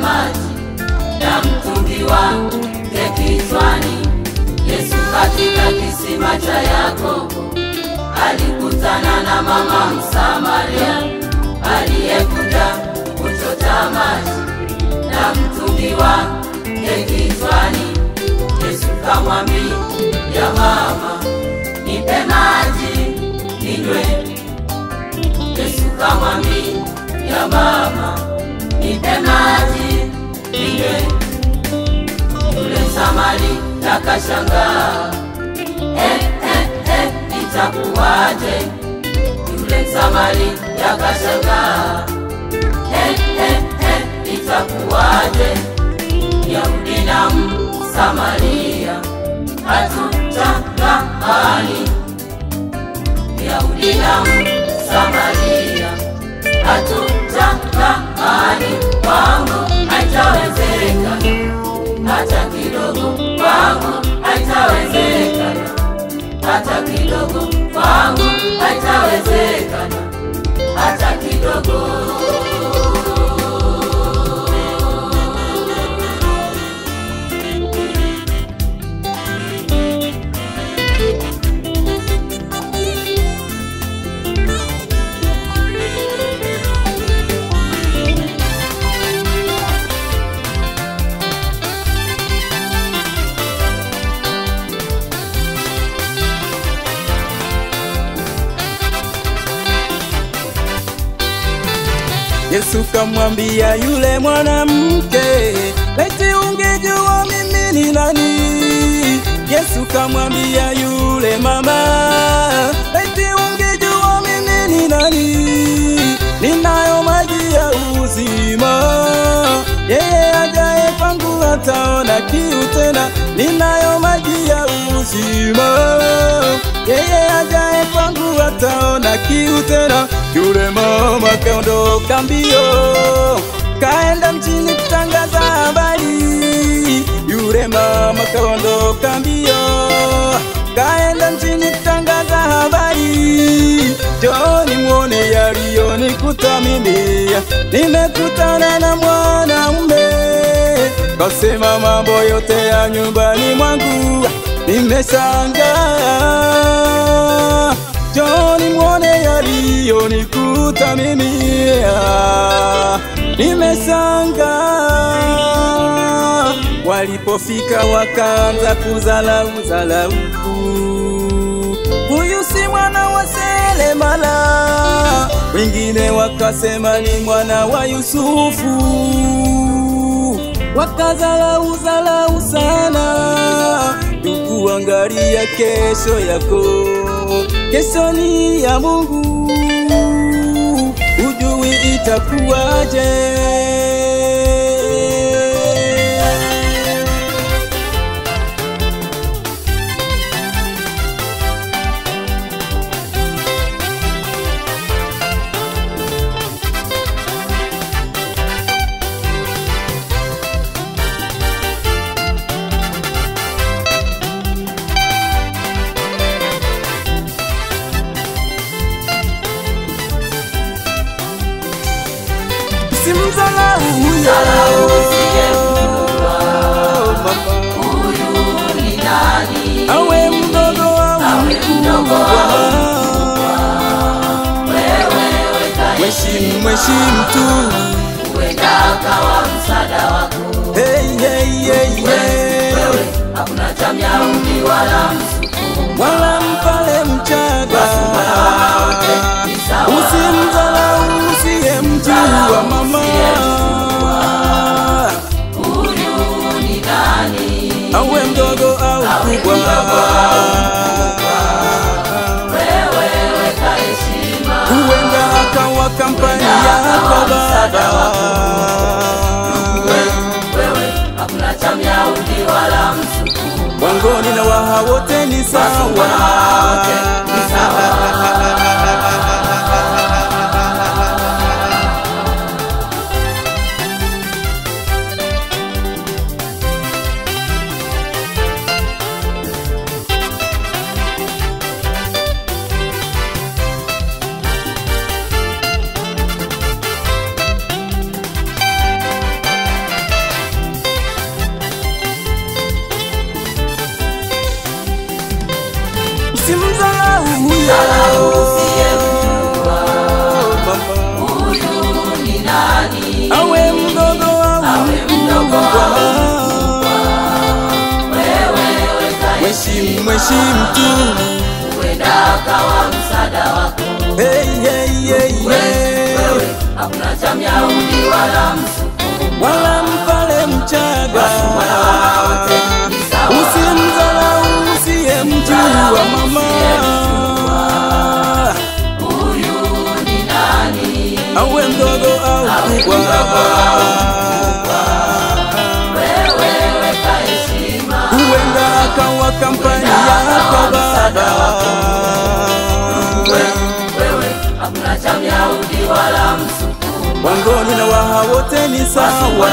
maji na mtungi wake kichwani. Yesu katika kisima cha Yakobo alikutana na mama Msamaria aliyekuja kuchota maji na mtungi wake kichwani. Yesu kamwambia mama, nipe maji ninywe. Yesu kamwambia mama, nipe maji ninywe. Yule Msamaria akashangaa, itakuwaje? Yule Msamaria akashangaa, itakuwaje? Yahudi na Msamaria hatutangamani. Yahudi na Msamaria hatutangamani. Kwangu haitawezekana hata kidogo, kwangu haitawezekana hata kidogo, kwangu haitawezekana hata kidogo. Yesu kamwambia yule mwanamke, eti ungejua mimi ni nani. Yesu kamwambia yule mama, eti ungejua mimi ni nani. Ninayo maji ya uzima, yeye ajaye kwangu hataona kiu tena. Ninayo maji ya uzima, yeye ajaye kwangu hataona kiu tena. Yule mama kaondoka mbio, kaenda mjini kutangaza habari. Yule mama kaondoka mbio, kaenda mjini kutangaza habari. Njoni muone yaliyonikuta mimi, nimekutana na mwanaume. Kasema mambo yote ya nyumbani mwangu nimeshangaa. Njoni muone yaliyonikuta mimi, nimeshangaa. Walipofika wakaanza kuzalau, huyu si mwana wa Selemala. Wengine wakasema ni mwana wa Yusufu. Wakazalau sana. Ndugu, angalia kesho yako, kesho ni ya Mungu, hujui itakuwaje. Simzalau huyu ni nani? awe mdogo au mkubwa, wewe mheshimu tu, huenda akawa msaada wako. Wewe hakuna cha Myahudi wala Msukuma wala mpale Mchaga. Usimzalau usiyemjua mama. Huyu ni nani? Awe mdogo au mkubwa, wewe weka heshima, huenda akawa kampani yako baba. Wewe hakuna cha Myahudi wala Msukuma, Wangoni na Waha wote ni sawa. usimdharau huyo. Huyu ni nani? Awe mdogo au mkubwa, mheshimu tu, huenda akawa msaada wako. Wewe hakuna cha Myahudi wala Msukuma wala Mpare Mchaga, usimdharau usiyemjua mama. Huyu ni nani? Awe mdogo au mkubwa, wewe weka heshima, huenda akawa kampani yako baba. wewe hakuna cha Myahudi wala Msukuma, Wangoni na Waha wote ni sawa.